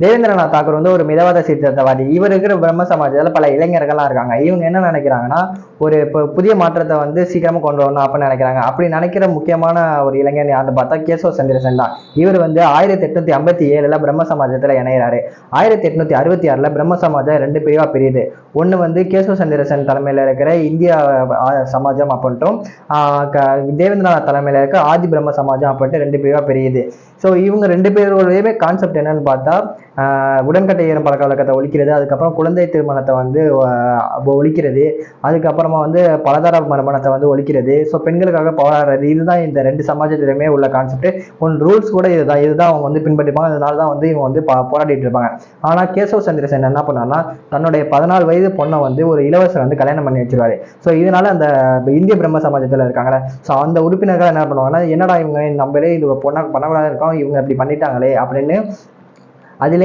தேவேந்திரநாத் தாக்கூர் வந்து ஒரு மிதவாத சீர்திருத்தவாதி. இவர் இருக்கிற பிரம்ம சமாஜத்தில் பல இளைஞர்கள்லாம் இருக்காங்க. இவங்க என்ன நினைக்கிறாங்கன்னா, ஒரு இப்போ புதிய மாற்றத்தை வந்து சீக்கிரமா கொண்டு வரணும் அப்படின்னு நினைக்கிறாங்க. அப்படி நினைக்கிற முக்கியமான ஒரு இளைஞன் யாருன்னு பார்த்தா கேசவ சந்திரசேன் தான். இவர் வந்து 1857 பிரம்ம சமாஜத்தில் இணைகிறாரு. 1866 பிரம்ம சமாஜம் 2 பிரிவா பிரியுது. ஒன்று வந்து கேசவ சந்திரசேன் தலைமையில் இருக்கிற இந்திய சமாஜம் அப்படின்ட்டும், தேவேந்திரநாத் தலைமையில் இருக்க ஆதி பிரம்ம சமாஜம் அப்படின்ட்டு 2 பிரிவா பிரியுது. ஸோ இவங்க 2 பேருடைய கான்செப்ட் என்னன்னு பார்த்தா, உடன்கட்டை ஏறும் பழக்க வழக்கத்தை ஒழிக்கிறது, அதுக்கப்புறம் குழந்தை திருமணத்தை வந்து ஒழிக்கிறது, அதுக்கப்புறமா வந்து பலதார மறுமணத்தை வந்து ஒழிக்கிறது, ஸோ பெண்களுக்காக போராடுறது. இதுதான் இந்த 2 சமாஜத்திலுமே உள்ள கான்செப்ட். ரூல்ஸ் கூட இதுதான் அவங்க வந்து பின்பற்றிப்பாங்க. அதனால தான் வந்து இவங்க வந்து போராடிட்டு இருப்பாங்க. ஆனால் கேசவ சந்திரசேன் என்ன பண்ணார்னா, தன்னுடைய 14 வயது பொண்ணை வந்து ஒரு இளவரசர் வந்து கல்யாணம் பண்ணி வச்சிருவாரு. ஸோ இதனால அந்த இந்திய பிரம்ம சமாஜத்தில் இருக்காங்களே, ஸோ அந்த உறுப்பினர்கள் என்ன பண்ணுவாங்கன்னா, என்னடா இவங்க நம்மளே இது பொண்ணாக பண்ணக்கூடாது இருக்கோம், இவங்க இப்படி பண்ணிட்டாங்களே அப்படின்னு அதிலே